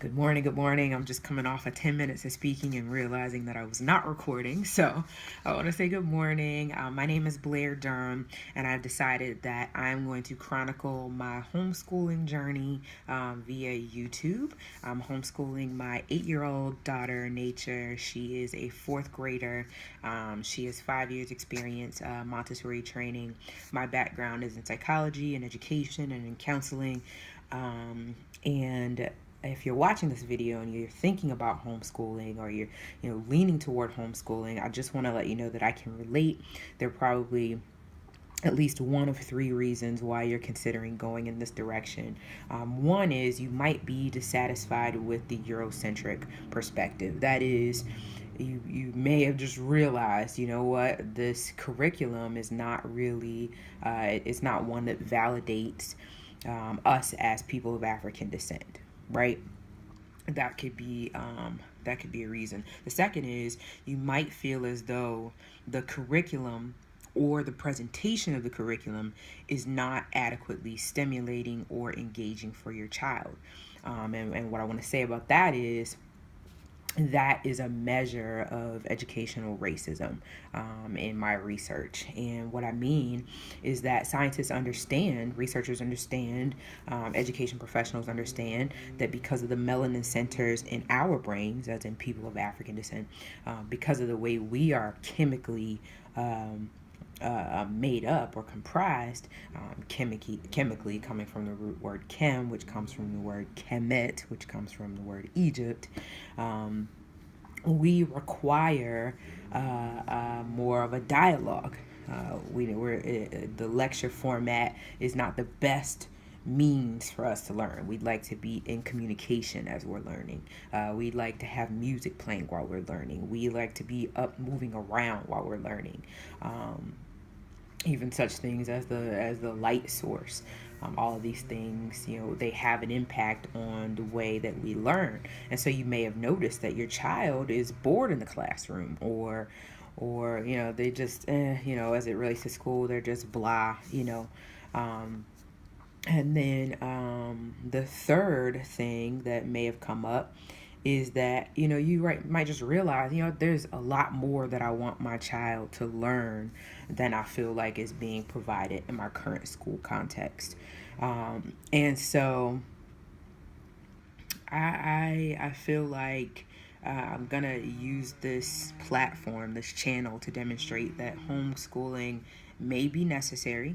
Good morning, good morning. I'm just coming off of 10 minutes of speaking and realizing that I was not recording. So I want to say good morning. My name is Blair Durham, and I've decided that I'm going to chronicle my homeschooling journey via YouTube. I'm homeschooling my 8-year-old daughter, Nature. She is a fourth grader. She has 5 years experience, Montessori training. My background is in psychology and education and in counseling. And if you're watching this video and you're thinking about homeschooling, or you're leaning toward homeschooling, I just want to let you know that I can relate. There are probably at least one of three reasons why you're considering going in this direction. One is you might be dissatisfied with the Eurocentric perspective. That is, you may have just realized, you know what, this curriculum is not really, it's not one that validates us as people of African descent, right? That could be a reason. The second is you might feel as though the curriculum or the presentation of the curriculum is not adequately stimulating or engaging for your child. And what I want to say about that is that is a measure of educational racism in my research. And what I mean is that scientists understand, researchers understand, education professionals understand that because of the melanin centers in our brains, as in people of African descent, because of the way we are chemically made up or comprised, chemically coming from the root word chem, which comes from the word kemet, which comes from the word Egypt. We require more of a dialogue. The lecture format is not the best means for us to learn. We'd like to be in communication as we're learning. We'd like to have music playing while we're learning. We like to be up moving around while we're learning. Even such things as the light source. All of these things, they have an impact on the way that we learn. And so you may have noticed that your child is bored in the classroom, or they just as it relates to school, they're just blah. And then the third thing that may have come up is that might just realize there's a lot more that I want my child to learn than I feel like is being provided in my current school context. And so I feel like I'm gonna use this platform, this channel, to demonstrate that homeschooling may be necessary.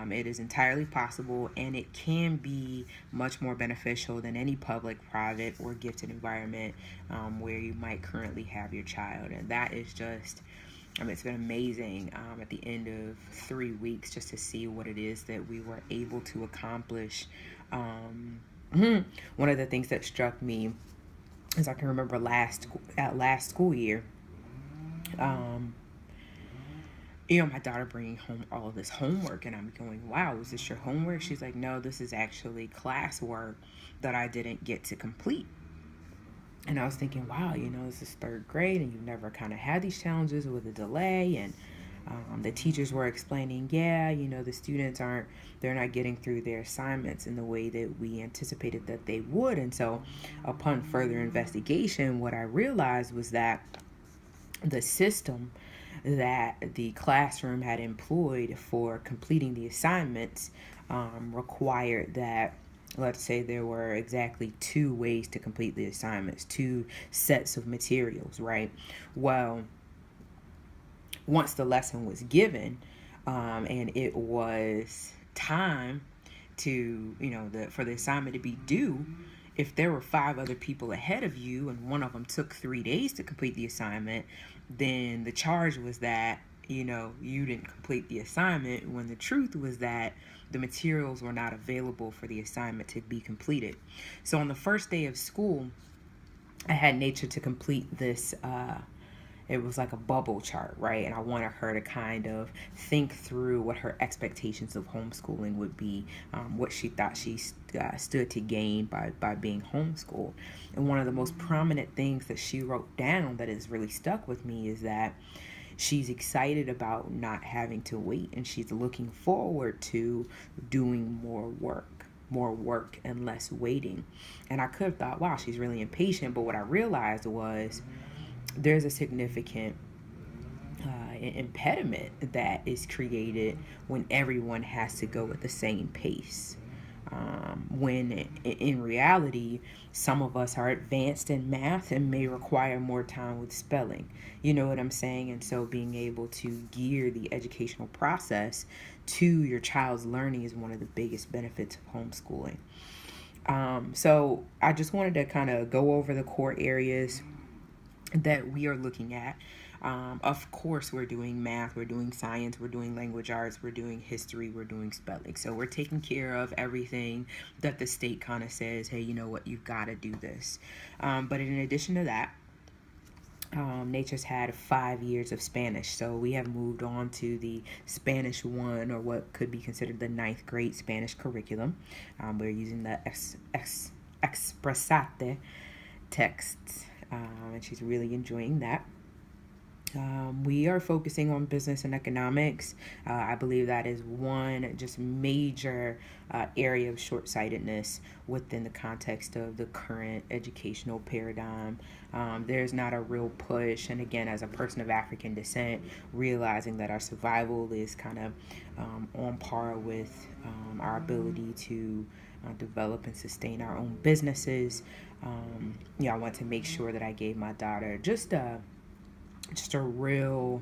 It is entirely possible, and it can be much more beneficial than any public, private, or gifted environment where you might currently have your child. And that is just, it's been amazing at the end of 3 weeks just to see what it is that we were able to accomplish. One of the things that struck me is I can remember last school year, my daughter bringing home all of this homework, and I'm going, wow, is this your homework? She's like, no, this is actually classwork that I didn't get to complete. And I was thinking, wow, this is third grade, and you've never kind of had these challenges with a delay. And the teachers were explaining, the students they're not getting through their assignments in the way that we anticipated that they would. And so upon further investigation, what I realized was that the system that the classroom had employed for completing the assignments required that, let's say, there were exactly 2 ways to complete the assignments, 2 sets of materials, right? Well, once the lesson was given and it was time to, for the assignment to be due, if there were 5 other people ahead of you and one of them took 3 days to complete the assignment, then the charge was that, you didn't complete the assignment, when the truth was that the materials were not available for the assignment to be completed. So on the first day of school, I had Nature to complete this it was like a bubble chart, right? And I wanted her to kind of think through what her expectations of homeschooling would be, what she thought she stood to gain by being homeschooled. And one of the most prominent things that she wrote down that has really stuck with me is that she's excited about not having to wait, and she's looking forward to doing more work, more work and less waiting. And I could have thought, wow, she's really impatient. But what I realized was there's a significant impediment that is created when everyone has to go at the same pace. When in reality, some of us are advanced in math and may require more time with spelling. You know what I'm saying? And so being able to gear the educational process to your child's learning is one of the biggest benefits of homeschooling. So I just wanted to kind of go over the core areas that we are looking at. Of course, we're doing math, we're doing science, we're doing language arts, we're doing history, we're doing spelling. So we're taking care of everything that the state kind of says, hey, you know what, you've got to do this. But in addition to that, Nature's had 5 years of Spanish, so we have moved on to the Spanish 1, or what could be considered the ninth grade Spanish curriculum. We're using the Expressate texts, and she's really enjoying that. We are focusing on business and economics. I believe that is one just major area of short-sightedness within the context of the current educational paradigm. There's not a real push, and again, as a person of African descent, realizing that our survival is kind of on par with our ability to develop and sustain our own businesses. I want to make sure that I gave my daughter just a real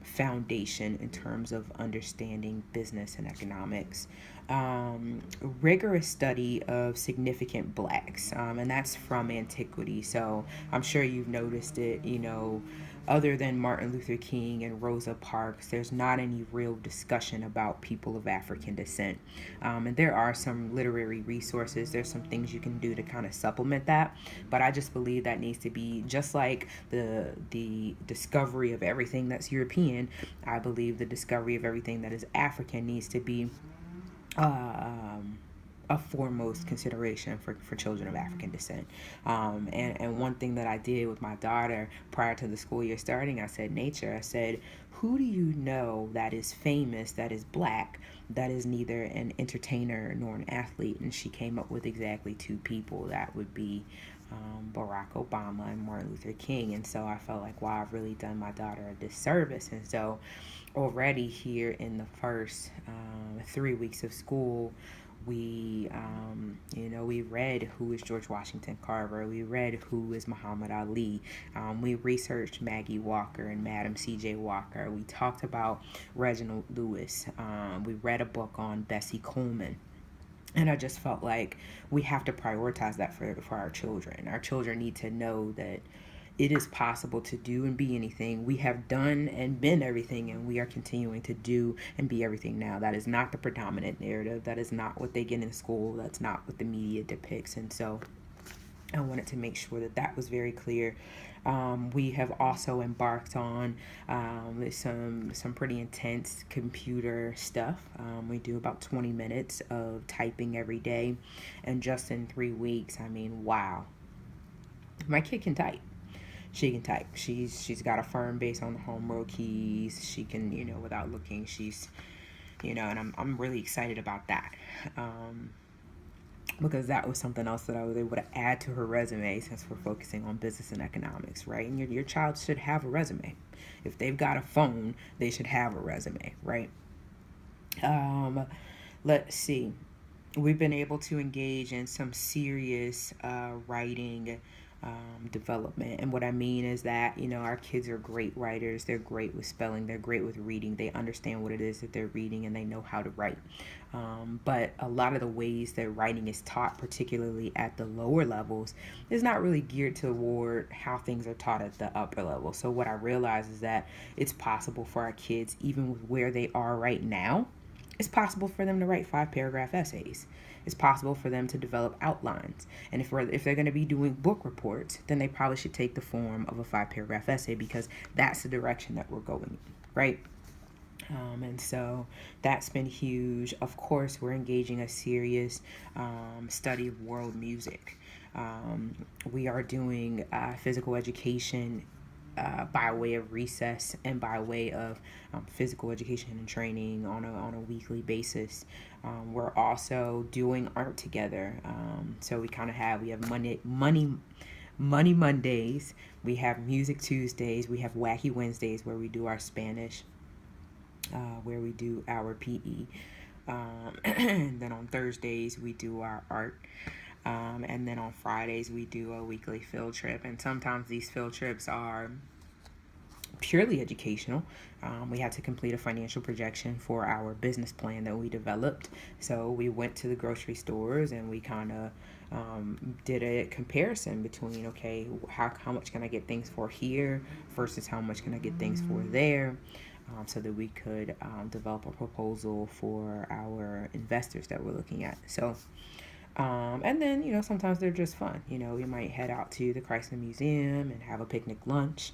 foundation in terms of understanding business and economics. Rigorous study of significant blacks, and that's from antiquity. So I'm sure you've noticed it, other than Martin Luther King and Rosa Parks, there's not any real discussion about people of African descent. And there are some literary resources, there's some things you can do to kind of supplement that. But I just believe that needs to be, just like the discovery of everything that's European, I believe the discovery of everything that is African needs to be a foremost consideration for children of African descent. And one thing that I did with my daughter prior to the school year starting, I said, Nature, I said, who do you know that is famous, that is black, that is neither an entertainer nor an athlete? And she came up with exactly two people. That would be Barack Obama and Martin Luther King. And so I felt like, wow, I've really done my daughter a disservice. And so already here in the first 3 weeks of school, we read who is George Washington Carver. We read who is Muhammad Ali. We researched Maggie Walker and Madam C.J. Walker. We talked about Reginald Lewis. We read a book on Bessie Coleman. And I just felt like we have to prioritize that for our children. Our children need to know that it is possible to do and be anything. We have done and been everything, and we are continuing to do and be everything now. That is not the predominant narrative. That is not what they get in school. That's not what the media depicts. And so I wanted to make sure that that was very clear. We have also embarked on some pretty intense computer stuff. We do about 20 minutes of typing every day, and just in 3 weeks, I mean, wow, my kid can type. She can type. She's got a firm base on the home row keys. She can, without looking, she's, and I'm really excited about that. Because that was something else that I was able to add to her resume, since we're focusing on business and economics, right? And your child should have a resume. If they've got a phone, they should have a resume, right? Let's see. We've been able to engage in some serious writing development. And what I mean is that, our kids are great writers. They're great with spelling. They're great with reading. They understand what it is that they're reading, and they know how to write. But a lot of the ways that writing is taught, particularly at the lower levels, is not really geared toward how things are taught at the upper level. So what I realize is that it's possible for our kids, even with where they are right now, it's possible for them to write 5-paragraph essays. It's possible for them to develop outlines. And if they're going to be doing book reports, then they probably should take the form of a 5-paragraph essay, because that's the direction that we're going in, right? And so that's been huge. Of course, we're engaging a serious study of world music. We are doing physical education by way of recess and by way of physical education and training on a weekly basis. We're also doing art together. So we have Money Mondays, we have Music Tuesdays, we have Wacky Wednesdays where we do our Spanish, where we do our PE. And then on Thursdays we do our art. And then on Fridays we do a weekly field trip. And sometimes these field trips are purely educational. We had to complete a financial projection for our business plan that we developed. So we went to the grocery stores and we kind of did a comparison between, okay, how much can I get things for here versus how much can I get things for there, so that we could develop a proposal for our investors that we're looking at. So and then, sometimes they're just fun. We might head out to the Chrysler Museum and have a picnic lunch.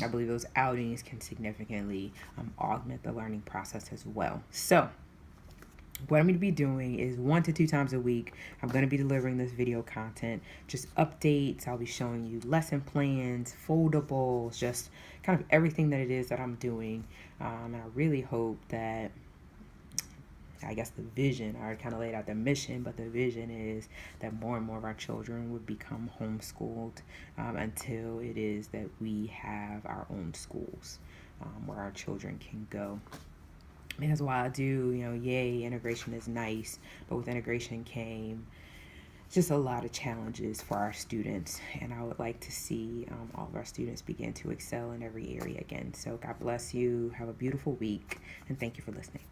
I believe those outings can significantly augment the learning process as well. So, what I'm going to be doing is 1 to 2 times a week, I'm going to be delivering this video content, just updates. I'll be showing you lesson plans, foldables, just kind of everything that it is that I'm doing. And I really hope that, I guess the vision, I already kind of laid out the mission, but the vision is that more and more of our children would become homeschooled until it is that we have our own schools where our children can go. Because while I do, yay, integration is nice, but with integration came just a lot of challenges for our students. And I would like to see all of our students begin to excel in every area again. So God bless you. Have a beautiful week. And thank you for listening.